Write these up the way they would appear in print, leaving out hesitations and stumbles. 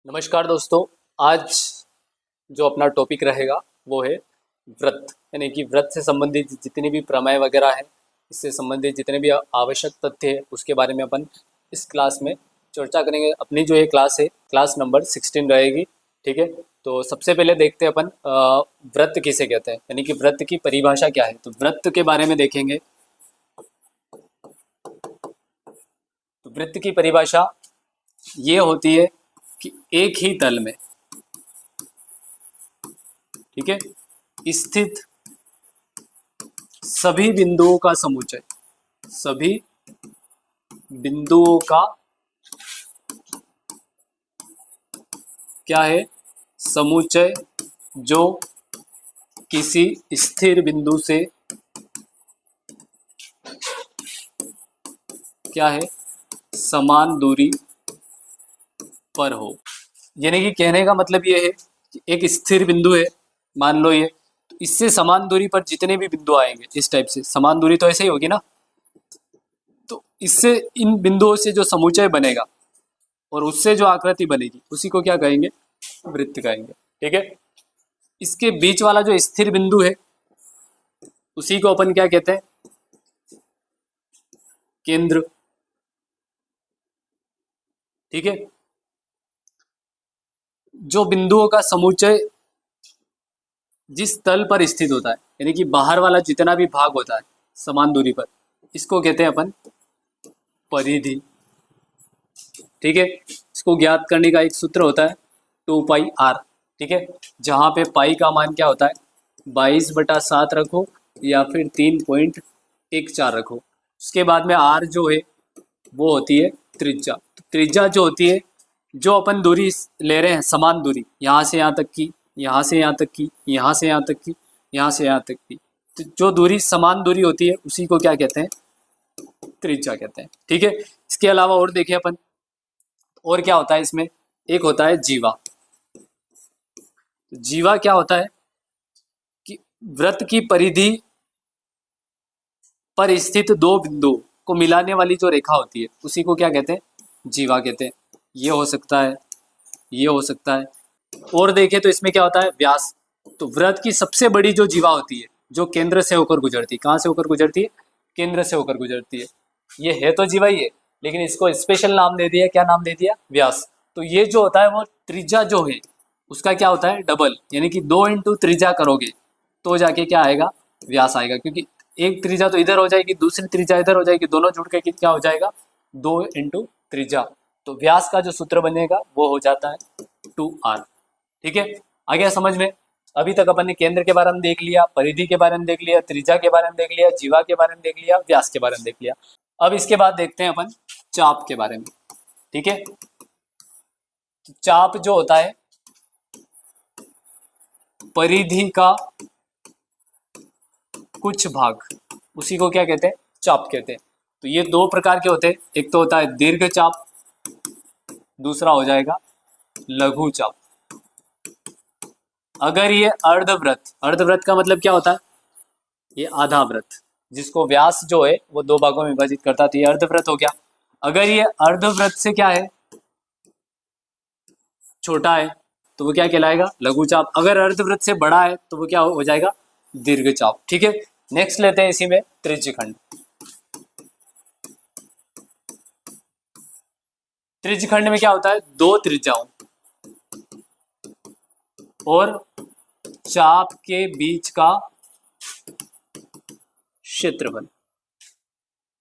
नमस्कार दोस्तों। आज जो अपना टॉपिक रहेगा वो है व्रत, यानी कि व्रत से संबंधित जितने भी प्रमेय वगैरह हैं, इससे संबंधित जितने भी आवश्यक तथ्य हैं उसके बारे में अपन इस क्लास में चर्चा करेंगे। अपनी जो ये क्लास है क्लास नंबर 16 रहेगी। ठीक है, तो सबसे पहले देखते हैं अपन व्रत किसे कहते हैं, यानी कि व्रत की परिभाषा क्या है। तो व्रत के बारे में देखेंगे। तो व्रत की परिभाषा ये होती है कि एक ही तल में, ठीक है, स्थित सभी बिंदुओं का समुच्चय, सभी बिंदुओं का क्या है, समुच्चय, जो किसी स्थिर बिंदु से क्या है, समान दूरी पर हो। यानी कि कहने का मतलब ये है कि एक स्थिर बिंदु है, मान लो ये, तो इससे समान दूरी पर जितने भी बिंदु आएंगे, इस टाइप से समान दूरी तो ऐसे ही होगी ना, तो इससे इन बिंदुओं से जो समुच्चय बनेगा और उससे जो आकृति बनेगी उसी को क्या कहेंगे, वृत्त कहेंगे। ठीक है, इसके बीच वाला जो स्थिर बिंदु है उसी को अपन क्या कहते हैं, केंद्र। ठीक है, जो बिंदुओं का समुच्चय जिस तल पर स्थित होता है, यानी कि बाहर वाला जितना भी भाग होता है समान दूरी पर, इसको कहते हैं अपन परिधि। ठीक है, इसको ज्ञात करने का एक सूत्र होता है 2πr। ठीक है, जहां पे पाई का मान क्या होता है, 22/7 रखो या फिर 3.14 रखो। उसके बाद में r जो है वो होती है त्रिज्या। तो त्रिज्या जो होती है, जो अपन दूरी ले रहे हैं समान दूरी, यहाँ से यहाँ तक की, यहाँ से यहाँ तक की, यहाँ से यहाँ तक की, यहाँ से यहाँ तक की, तो जो दूरी समान दूरी होती है उसी को क्या कहते हैं, त्रिज्या कहते हैं। ठीक है, इसके अलावा और देखें अपन, और क्या होता है इसमें, एक होता है जीवा। जीवा क्या होता है कि वृत्त की परिधि पर स्थित दो बिंदु को मिलाने वाली जो रेखा होती है उसी को क्या कहते हैं, जीवा कहते हैं। ये हो सकता है, ये हो सकता है। और देखें तो इसमें क्या होता है, व्यास। तो वृत्त की सबसे बड़ी जो जीवा होती है, जो केंद्र से होकर गुजरती है, कहाँ से होकर गुजरती है, केंद्र से होकर गुजरती है, ये है तो जीवा ही है, लेकिन इसको स्पेशल नाम दे दिया, क्या नाम दे दिया, व्यास। तो ये जो होता है वो त्रिज्या जो है उसका क्या होता है, डबल, यानी कि 2 इंटू त्रिज्या करोगे तो जाके क्या आएगा, व्यास आएगा। क्योंकि एक त्रिज्या तो इधर हो जाएगी, दूसरी त्रिज्या इधर हो जाएगी, दोनों जुड़ के क्या हो जाएगा, 2 इंटू त्रिज्या। तो व्यास का जो सूत्र बनेगा वो हो जाता है 2r। ठीक है, आ गया समझ में। अभी तक अपन ने केंद्र के बारे में देख लिया, परिधि के बारे में देख लिया, त्रिज्या के बारे में देख लिया, जीवा के बारे में देख लिया, व्यास के बारे में देख लिया। अब इसके बाद देखते हैं अपन चाप के बारे में। ठीक है, तो चाप जो होता है परिधि का कुछ भाग, उसी को क्या कहते हैं, चाप कहते हैं। तो ये दो प्रकार के होते हैं, एक तो होता है दीर्घ चाप, दूसरा हो जाएगा लघु चाप। अगर ये अर्धवृत्त, अर्धवृत्त का मतलब क्या होता है, ये आधा वृत्त जिसको व्यास जो है वो दो भागों में विभाजित करता है, तो ये अर्धवृत्त हो गया। अगर ये अर्धवृत्त से क्या है, छोटा है, तो वो क्या कहलाएगा, लघु चाप। अगर अर्धवृत्त से बड़ा है तो वो क्या हो जाएगा, दीर्घ चाप। ठीक है, नेक्स्ट लेते हैं इसी में त्रिज्यखंड। त्रिज्यखंड में क्या होता है, दो त्रिज्याओं और चाप के बीच का क्षेत्रफल,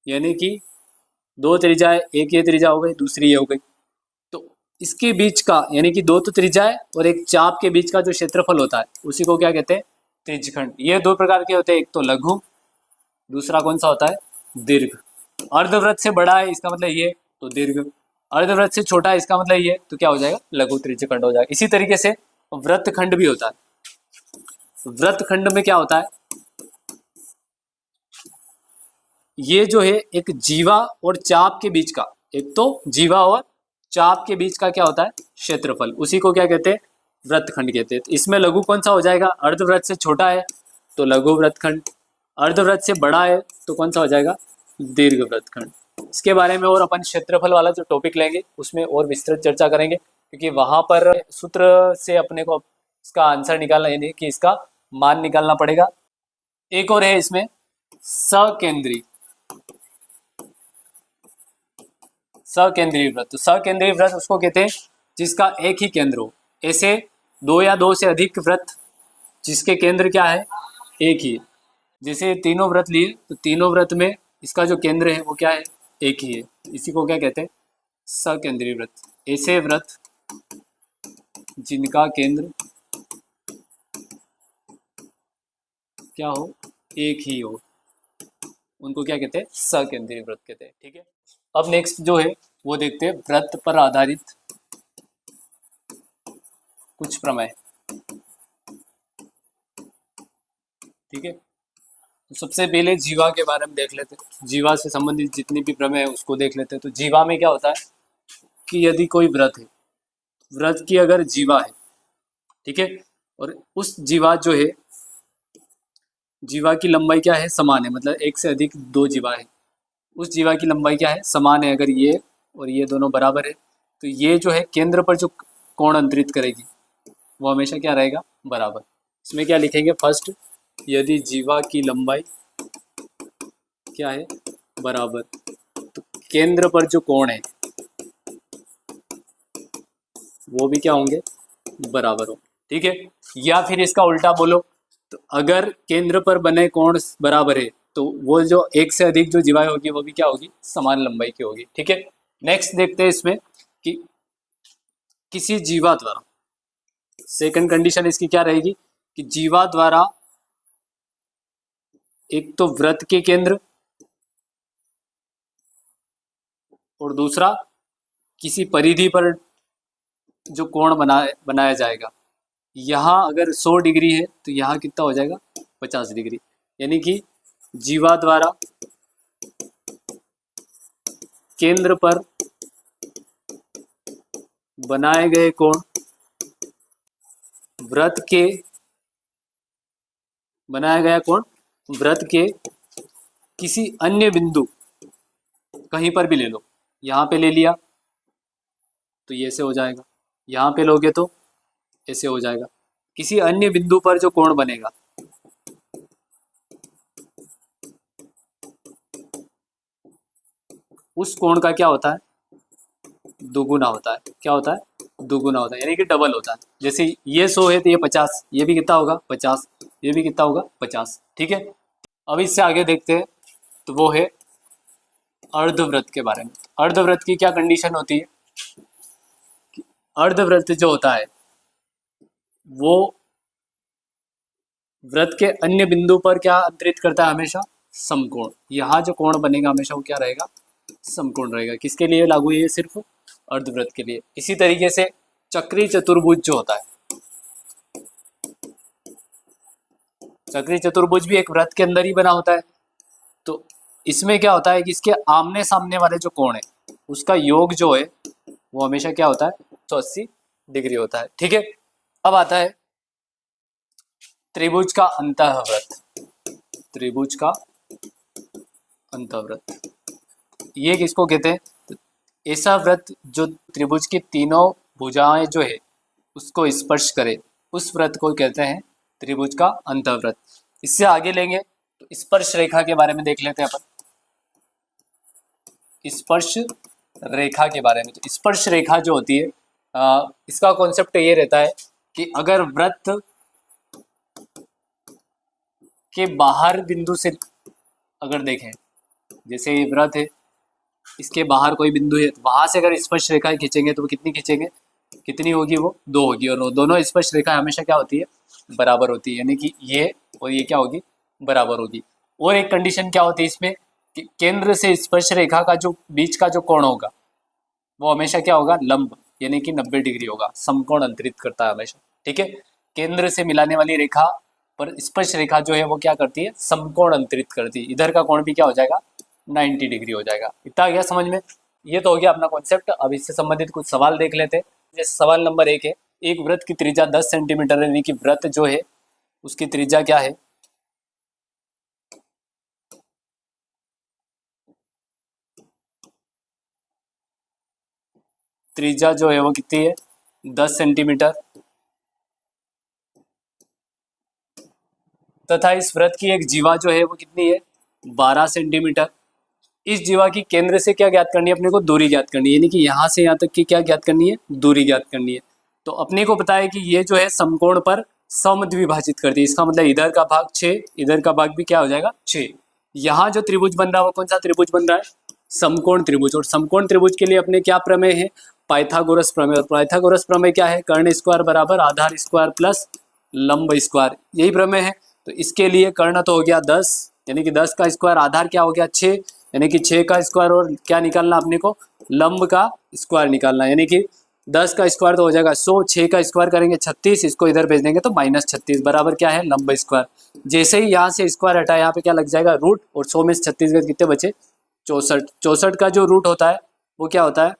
यानी कि दो त्रिज्या है, एक ये त्रिज्या हो गई, दूसरी ये हो गई, तो इसके बीच का, यानी कि दो तो त्रिज्या है और एक चाप के बीच का जो क्षेत्रफल होता है उसी को क्या कहते हैं, त्रिज्यखंड। ये दो प्रकार के होते हैं, एक तो लघु, दूसरा कौन सा होता है, दीर्घ। अर्धवृत्त से बड़ा है इसका मतलब ये, तो दीर्घ। अर्धवृत्त से छोटा है इसका मतलब ये, तो क्या हो जाएगा, लघु त्रिज्यखंड हो जाएगा। इसी तरीके से वृत्तखंड भी होता है। वृत्तखंड में क्या होता है, ये जो है एक जीवा और चाप के बीच का, एक तो जीवा और चाप के बीच का क्या होता है, क्षेत्रफल, उसी को क्या कहते हैं, वृत्तखंड कहते हैं। तो इसमें लघु कौन सा हो जाएगा, अर्धवृत्त से छोटा है तो लघु वृत्तखंड, अर्धवृत्त से बड़ा है तो कौन सा हो जाएगा, दीर्घ वृत्तखंड। इसके बारे में और अपन क्षेत्रफल वाला जो टॉपिक लेंगे उसमें और विस्तृत चर्चा करेंगे। क्योंकि वहां पर सूत्र से अपने को इसका आंसर निकालना, यानी कि इसका मान निकालना पड़ेगा। एक और है इसमें सकेंद्री, सकेंद्रीय वृत्त। तो सकेंद्रीय वृत्त उसको कहते हैं जिसका एक ही केंद्र हो। ऐसे दो या दो से अधिक वृत्त जिसके केंद्र क्या है, एक ही है। जैसे तीनों व्रत लिए तो तीनों व्रत में इसका जो केंद्र है वो क्या है, एक ही है। इसी को क्या कहते हैं, सकेंद्रीय व्रत। ऐसे व्रत जिनका केंद्र क्या हो, एक ही हो, उनको क्या कहते हैं, सकेंद्रीय व्रत कहते हैं। ठीक है, अब नेक्स्ट जो है वो देखते हैं व्रत पर आधारित कुछ प्रमेय। ठीक है, तो सबसे पहले जीवा के बारे में देख लेते हैं। जीवा से संबंधित जितनी भी प्रमेय है उसको देख लेते हैं। तो जीवा में क्या होता है कि यदि कोई व्रत है, व्रत की अगर जीवा है, ठीक है, और उस जीवा जो है, जीवा की लंबाई क्या है, समान है, मतलब एक से अधिक दो जीवा है, उस जीवा की लंबाई क्या है, समान है। अगर ये और ये दोनों बराबर है तो ये जो है केंद्र पर जो कोण अंतरित करेगी वो हमेशा क्या रहेगा, बराबर। इसमें क्या लिखेंगे, फर्स्ट यदि जीवा की लंबाई क्या है, बराबर, तो केंद्र पर जो कोण है वो भी क्या होंगे, बराबर हो। ठीक है, या फिर इसका उल्टा बोलो तो अगर केंद्र पर बने कोण बराबर है तो वो जो एक से अधिक जो जीवाएं होगी वो भी क्या होगी, समान लंबाई की होगी। ठीक है, नेक्स्ट देखते हैं इसमें कि किसी जीवा द्वारा, सेकंड कंडीशन इसकी क्या रहेगी कि जीवा द्वारा एक तो वृत्त के केंद्र और दूसरा किसी परिधि पर जो कोण बनाया जाएगा। यहाँ अगर 100 डिग्री है तो यहाँ कितना हो जाएगा, 50 डिग्री। यानी कि जीवा द्वारा केंद्र पर बनाए गए कोण वृत्त के, बनाया गया कोण वृत्त के किसी अन्य बिंदु, कहीं पर भी ले लो, यहाँ पे ले लिया तो ये से हो जाएगा, यहाँ पे लोगे तो ऐसे हो जाएगा। किसी अन्य बिंदु पर जो कोण बनेगा उस कोण का क्या होता है, दुगुना होता है। क्या होता है, दुगुना होता है, यानी कि डबल होता है। जैसे ये 100 है तो ये 50, ये भी कितना होगा 50, ये भी कितना होगा 50। ठीक है, अब इससे आगे देखते हैं तो वो है अर्धवृत्त के बारे में। अर्धवृत्त की क्या कंडीशन होती है कि अर्धवृत्त जो होता है वो वृत्त के अन्य बिंदु पर क्या अंतरित करता है, हमेशा समकोण। यहाँ जो कोण बनेगा हमेशा वो क्या रहेगा, समकोण रहेगा। किसके लिए लागू है ये, सिर्फ अर्धवृत्त के लिए। इसी तरीके से चक्री चतुर्भुज जो होता है, चक्री चतुर्भुज भी एक वृत्त के अंदर ही बना होता है। तो इसमें क्या होता है कि इसके आमने सामने वाले जो कोण है उसका योग जो है वो हमेशा क्या होता है, 180 डिग्री होता है। ठीक है, अब आता है त्रिभुज का अंतःवृत्त। त्रिभुज का अंतःवृत्त ये किसको कहते हैं, तो ऐसा वृत्त जो त्रिभुज की तीनों भुजाएं जो है उसको स्पर्श करे, उस वृत्त को कहते हैं त्रिभुज का अंतःवृत्त। इससे आगे लेंगे तो स्पर्श रेखा के बारे में देख लेते हैं अपन। स्पर्श रेखा के बारे में, तो स्पर्श रेखा जो होती है इसका कॉन्सेप्ट ये रहता है कि अगर वृत्त के बाहर बिंदु से अगर देखें, जैसे ये वृत्त है, इसके बाहर कोई बिंदु है, तो वहां से अगर स्पर्श रेखाएं खींचेंगे तो वो कितनी खींचेंगे, कितनी होगी, वो 2 होगी। और वो दोनों स्पर्श रेखाएं हमेशा क्या होती है, बराबर होती है। यानी कि ये और ये क्या होगी, बराबर होगी। और एक कंडीशन क्या होती है इसमें कि केंद्र से स्पर्श रेखा का जो बीच का जो कोण होगा वो हमेशा क्या होगा, लंब, यानी कि 90 डिग्री होगा, समकोण अंतरित करता है हमेशा। ठीक है, केंद्र से मिलाने वाली रेखा पर स्पर्श रेखा जो है वो क्या करती है, समकोण अंतरित करती है। इधर का कोण भी क्या हो जाएगा, 90 डिग्री हो जाएगा। इतना आ गया समझ में, ये तो हो गया अपना कॉन्सेप्ट। अब इससे संबंधित कुछ सवाल देख लेते हैं। जैसे सवाल नंबर 1 है, एक वृत्त की त्रिज्या 10 सेंटीमीटर है, यानी कि वृत्त जो है उसकी त्रिज्या क्या है, त्रिज्या जो है वो कितनी है, 10 सेंटीमीटर तथा इस वृत्त की एक जीवा जो है वो कितनी है 12 सेंटीमीटर। इस जीवा की केंद्र से क्या ज्ञात करनी है अपने को, दूरी ज्ञात करनी है, यानी कि यहाँ से यहाँ तक की क्या ज्ञात करनी है, दूरी ज्ञात करनी है। तो अपने को पता है कि ये जो है समकोण पर समद्विभाजित करती है, इसका मतलब इधर का भाग 6, इधर का भाग भी क्या हो जाएगा 6। यहाँ जो त्रिभुज बन रहा है वो कौन सा त्रिभुज बन रहा है, समकोण त्रिभुज। और समकोण त्रिभुज के लिए अपने क्या प्रमेय है, पाइथागोरस प्रमेय। और पाइथागोरस प्रमेय क्या है, कर्ण स्क्वायर बराबर आधार स्क्वायर प्लस लंब स्क्वायर, यही प्रमेय है। तो इसके लिए कर्ण तो हो गया 10, यानी कि 10 का स्क्वायर, आधार क्या हो गया 6, यानी कि 6 का स्क्वायर, और क्या निकालना अपने को, लंब का स्क्वायर निकालना, यानी कि 10 का स्क्वायर तो हो जाएगा 100, 6 का स्क्वायर करेंगे 36, इसको इधर भेज देंगे तो -36 बराबर क्या है, लंब स्क्वायर। जैसे ही यहाँ से स्क्वायर हटा, यहाँ पे क्या लग जाएगा रूट, और 100 में 36 गए कितने बचे 64। 64 का जो रूट होता है वो क्या होता है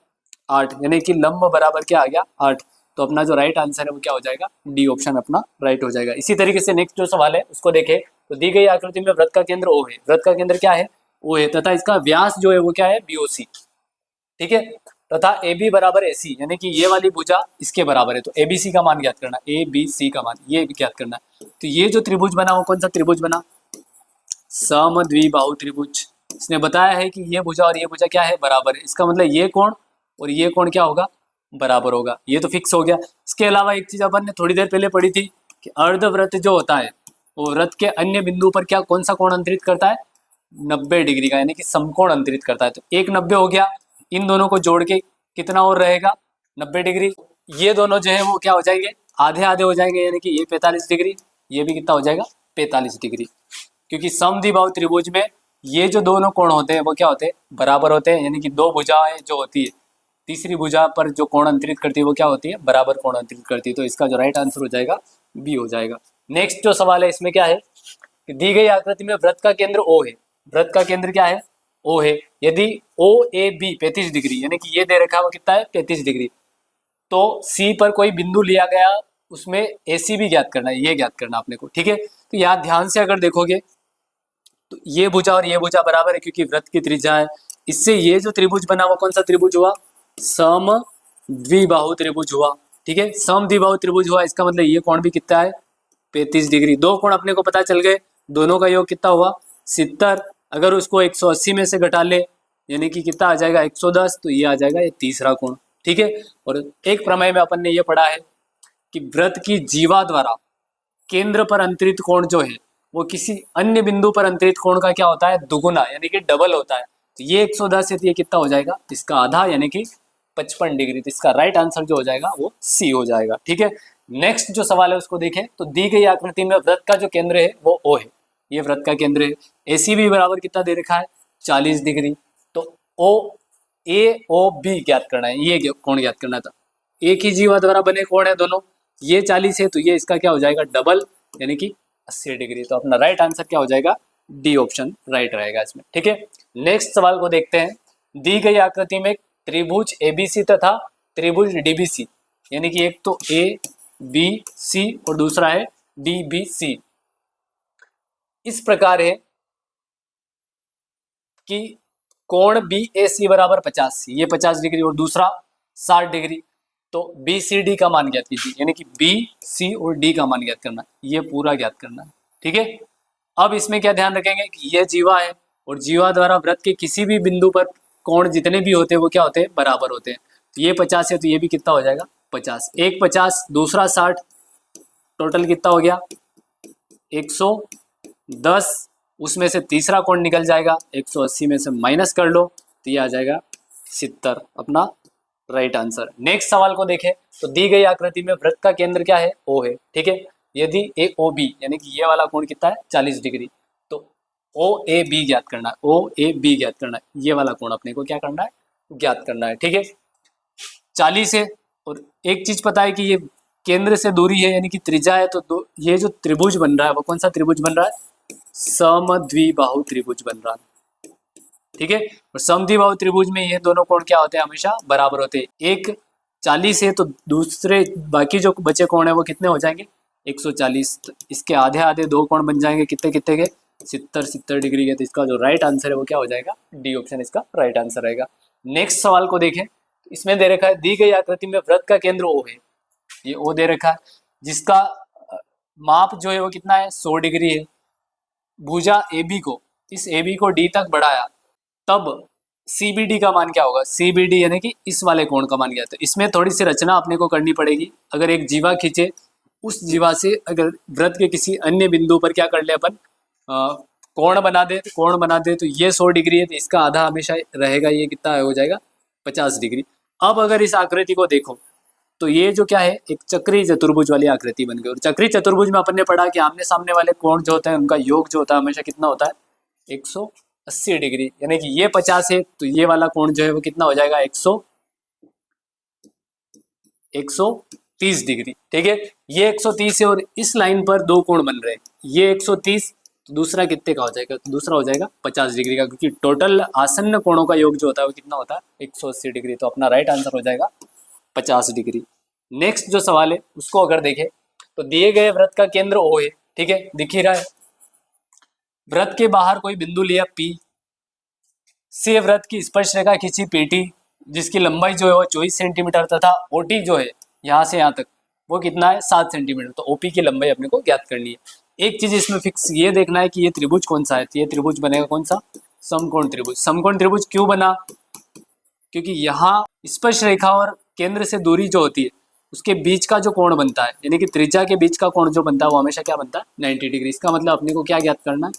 8, यानी कि लंब बराबर क्या आ गया 8। तो अपना जो राइट आंसर है वो क्या हो जाएगा, डी ऑप्शन अपना राइट हो जाएगा। इसी तरीके से नेक्स्ट जो सवाल है उसको देखें। तो दी गई आकृति में वृत्त का केंद्र ओ है, वृत्त का केंद्र क्या है ओ है, तथा इसका व्यास जो है वो क्या है BOC, ठीक है, तथा AB बराबर AC, यानी कि ये वाली भुजा इसके बराबर है। तो ABC का मान ज्ञात करना, ABC का मान ये ज्ञात करना। तो ये जो त्रिभुज बना वो कौन सा त्रिभुज बना, समद्विबाहु त्रिभुज। इसने बताया है कि ये भुजा और ये भुजा क्या है बराबर है, इसका मतलब ये कोण और ये कोण क्या होगा बराबर होगा, ये तो फिक्स हो गया। इसके अलावा एक चीज अपन ने थोड़ी देर पहले पढ़ी थी कि अर्धवृत्त जो होता है वो वृत्त के अन्य बिंदु पर क्या कौन सा कोण अंतरित करता है, 90 डिग्री का, यानी कि समकोण अंतरित करता है। तो एक 90 हो गया, इन दोनों को जोड़ के कितना और रहेगा 90 डिग्री। ये दोनों जो है वो क्या हो जाएंगे, आधे आधे हो जाएंगे, यानी कि ये 45 डिग्री, ये भी कितना हो जाएगा 45 डिग्री, क्योंकि समद्विबाहु त्रिभुज में ये जो दोनों कोण होते हैं वो क्या होते हैं बराबर होते हैं, यानी कि दो भुजाएं जो होती है, तीसरी भुजा पर जो कोण अंतरित करती है वो क्या होती है बराबर कोण अंतरित करती है। तो इसका जो राइट आंसर हो जाएगा बी हो जाएगा। नेक्स्ट जो सवाल है इसमें क्या है कि दी गई आकृति में वृत्त का केंद्र ओ है, वृत्त का केंद्र क्या है ओ है। यदि OAB 35 डिग्री, यानी कि ये दे रखा है वो कितना है 35 डिग्री, तो C पर कोई बिंदु लिया गया उसमें AC भी ज्ञात करना है, ये ज्ञात करना अपने को, ठीक है। तो यहाँ ध्यान से अगर देखोगे तो ये भुजा और ये भुजा बराबर है क्योंकि वृत्त की त्रिज्या है। इससे ये जो त्रिभुज बना वो कौन सा त्रिभुज हुआ, समद्विबाहु त्रिभुज हुआ, ठीक है, समद्विबाहु त्रिभुज हुआ। इसका मतलब ये कोण भी कितना है 35 डिग्री। दो कोण अपने को पता चल गए, दोनों का योग कितना हुआ 70। अगर उसको 180 में से घटा ले यानी कि कितना आ जाएगा 110, तो ये आ जाएगा ये तीसरा कोण, ठीक है। और एक प्रमेय में अपन ने ये पढ़ा है कि वृत्त की जीवा द्वारा केंद्र पर अंतरित कोण जो है वो किसी अन्य बिंदु पर अंतरित कोण का क्या होता है दुगुना, यानी कि डबल होता है। तो ये 110 है तो ये कितना हो जाएगा इसका आधा, यानी कि 55 डिग्री। तो इसका राइट आंसर जो हो जाएगा वो सी हो जाएगा, ठीक है। नेक्स्ट जो सवाल है उसको देखें। तो दी गई आकृति में वृत्त का जो केंद्र है वो ओ है, ये वृत्त का केंद्र है। AC भी बराबर कितना दे रखा है 40 डिग्री। तो OAOB ज्ञात करना है, ये कोण ज्ञात करना था। एक ही जीवा द्वारा बने कोण है दोनों, ये 40 है तो ये इसका क्या हो जाएगा डबल, यानी कि 80 डिग्री। तो अपना राइट आंसर क्या हो जाएगा डी ऑप्शन राइट रहेगा इसमें, ठीक है। नेक्स्ट सवाल को देखते हैं। दी गई आकृति में त्रिभुज ABC तथा त्रिभुज DBC, यानी कि एक तो ABC और दूसरा है DBC, इस प्रकार है कि कोण BAC बराबर 50, ये 50 डिग्री और दूसरा 60 डिग्री। तो BCD का मान ज्ञात कीजिए, यानी कि BC और D का मान ज्ञात करना, ये पूरा ज्ञात करना, ठीक है। अब इसमें क्या ध्यान रखेंगे कि ये जीवा है और जीवा द्वारा वृत्त के किसी भी बिंदु पर कोण जितने भी होते हैं वो क्या होते हैं बराबर होते हैं। तो ये 50 है तो ये भी कितना हो जाएगा 50, एक 50 दूसरा 60, टोटल कितना हो गया 110। उसमें से तीसरा कोण निकल जाएगा, 180 में से माइनस कर लो तो ये आ जाएगा 70, अपना राइट आंसर। नेक्स्ट सवाल को देखें। तो दी गई आकृति में वृत्त का केंद्र क्या है O है, ठीक है। यदि AOB यानी कि ये वाला कोण कितना है 40 डिग्री, तो OAB ज्ञात करना है, OAB ज्ञात करना है, ये वाला कोण अपने को क्या करना है ज्ञात करना है, ठीक है। 40 है और एक चीज पता है कि ये केंद्र से दूरी है यानी कि त्रिज्या है। तो ये जो त्रिभुज बन रहा है वो कौन सा त्रिभुज बन रहा है समद्विबाहु त्रिभुज बन रहा है, ठीक है। और समद्विबाहु त्रिभुज में ये दोनों कोण क्या होते हैं हमेशा बराबर होते हैं। एक 40 है तो दूसरे बाकी जो बचे कोण है वो कितने हो जाएंगे 140। तो इसके आधे आधे दो कोण बन जाएंगे कितने कितने के 70 डिग्री के। तो इसका जो राइट आंसर है वो क्या हो जाएगा डी ऑप्शन इसका राइट आंसर रहेगा। नेक्स्ट सवाल को देखें। इसमें दे रखा है दी गई आकृति में वृत्त का केंद्र O है ये ओ दे रखा है, जिसका माप जो है वो कितना है 100 डिग्री है। भुजा AB को, इस AB को D तक बढ़ाया, तब CBD का मान क्या होगा, CBD यानी कि इस वाले कोण का मान क्या था। इसमें थोड़ी सी रचना अपने को करनी पड़ेगी। अगर एक जीवा खींचे, उस जीवा से अगर वृत्त के किसी अन्य बिंदु पर क्या कर ले अपन, कोण बना दे, कोण बना दे, तो ये 100 डिग्री है, तो इसका आधा हमेशा रहेगा, ये कितना हो जाएगा 50 डिग्री। अब अगर इस आकृति को देखो तो ये जो क्या है, एक चक्रीय चतुर्भुज वाली आकृति बन गई। और चक्रीय चतुर्भुज में अपन ने पढ़ा कि आमने सामने वाले कोण जो होते हैं उनका योग जो होता है हमेशा कितना होता है 180 डिग्री, यानी कि ये 50 है तो ये वाला कोण जो है वो कितना हो जाएगा 130 डिग्री। ठीक है, ये 130 है और इस लाइन पर दो कोण बन रहे हैं, ये 130, तो दूसरा कितने का हो जाएगा, तो दूसरा हो जाएगा 50 डिग्री का, क्योंकि टोटल आसन्न कोणों का योग जो होता है वो कितना होता है 180 डिग्री। तो अपना राइट आंसर हो जाएगा 50 डिग्री। नेक्स्ट जो सवाल है उसको अगर देखें तो दिए गए वृत्त का केंद्र O है, ठीक है, दिख ही रहा है। वृत्त के बाहर कोई बिंदु लिया P, से वृत्त की स्पर्श रेखा खींची PT, जिसकी लंबाई जो है वो 24 सेंटीमीटर तथा OT जो है यहाँ से यहाँ तक वो कितना है 7 सेंटीमीटर। तो OP की लंबाई अपने को ज्ञात करनी है। एक चीज इसमें फिक्स ये देखना है कि ये त्रिभुज कौन सा है, तो ये त्रिभुज बनेगा कौन सा, समकोण त्रिभुज। समकोण त्रिभुज क्यों बना, क्योंकि यहाँ स्पर्श रेखा और केंद्र से दूरी जो होती है उसके बीच का जो कोण बनता है, यानी कि त्रिज्या के बीच का कोण जो बनता है वो हमेशा क्या बनता है 90 डिग्री। इसका मतलब अपने को क्या ज्ञात करना है,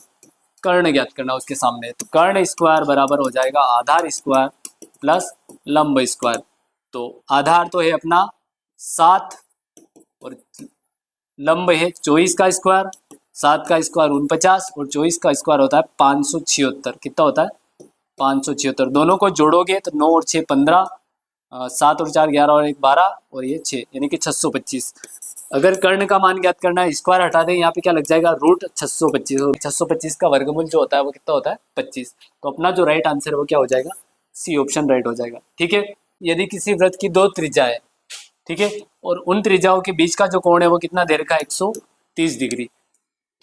कर्ण ज्ञात करना उसके सामने। तो कर्ण स्क्वायर बराबर हो जाएगा आधार स्क्वायर प्लस लंब स्क्वायर। तो आधार तो है अपना 7 और लंब है 24 का स्क्वायर, 7 का स्क्वायर 49 और 24 का स्क्वायर होता है 576। कितना होता है 576। दोनों को जोड़ोगे तो 9 और 6 15, 7 और 4 11 और 1 12 और ये 6, यानी कि 625। अगर कर्ण का मान ज्ञात करना है, स्क्वायर हटा दें, यहाँ पे क्या लग जाएगा रूट 625, और 625 का वर्गमूल जो होता है वो कितना होता है 25। तो अपना जो राइट आंसर है वो क्या हो जाएगा, C ऑप्शन राइट हो जाएगा। ठीक है, यदि किसी वृत्त की दो त्रिज्या है, ठीक है, और उन त्रिज्याओं के बीच का जो कोण है वो कितना दे रखा है 130 डिग्री,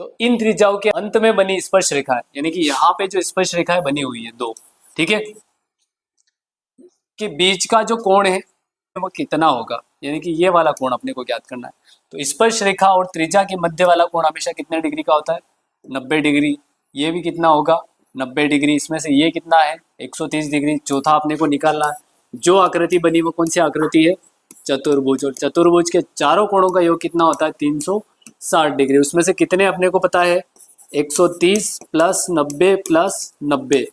तो इन त्रिज्याओं के अंत में बनी स्पर्श रेखा है, यानी कि यहाँ पे जो स्पर्श रेखा है बनी हुई है दो, ठीक है, के बीच का जो कोण है वो कितना होगा, यानी कि ये वाला कोण अपने को ज्ञात करना है। तो स्पर्श रेखा और त्रिज्या के मध्य वाला कोण हमेशा कितने डिग्री का होता है 90 डिग्री। ये भी कितना होगा 90 डिग्री। इसमें से ये कितना है 130 डिग्री। चौथा अपने को निकालना है, जो आकृति बनी वो कौन सी आकृति है, चतुर्भुज। और चतुर्भुज के चारों कोणों का योग कितना होता है 360 डिग्री। उसमें से कितने अपने को पता है 130 प्लस 90 प्लस 90,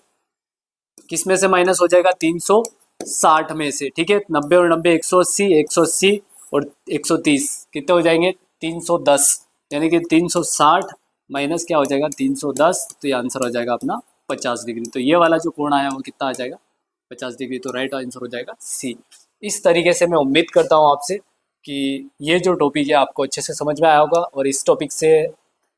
किस में से माइनस हो जाएगा 360 में से, ठीक है। 90 और 90 180, 180 और 130 कितने हो जाएंगे 310, यानी कि 360 माइनस क्या हो जाएगा 310, तो ये आंसर हो जाएगा अपना 50 डिग्री। तो ये वाला जो कोण आया वो कितना आ जाएगा 50 डिग्री। तो राइट आंसर हो जाएगा C। इस तरीके से मैं उम्मीद करता हूँ आपसे कि ये जो टॉपिक है आपको अच्छे से समझ में आया होगा, और इस टॉपिक से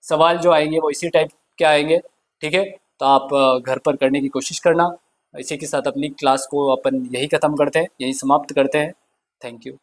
सवाल जो आएंगे वो इसी टाइप के आएंगे, ठीक है। तो आप घर पर करने की कोशिश करना। इसी के साथ अपनी क्लास को अपन यही ख़त्म करते हैं, यही समाप्त करते हैं। Thank you.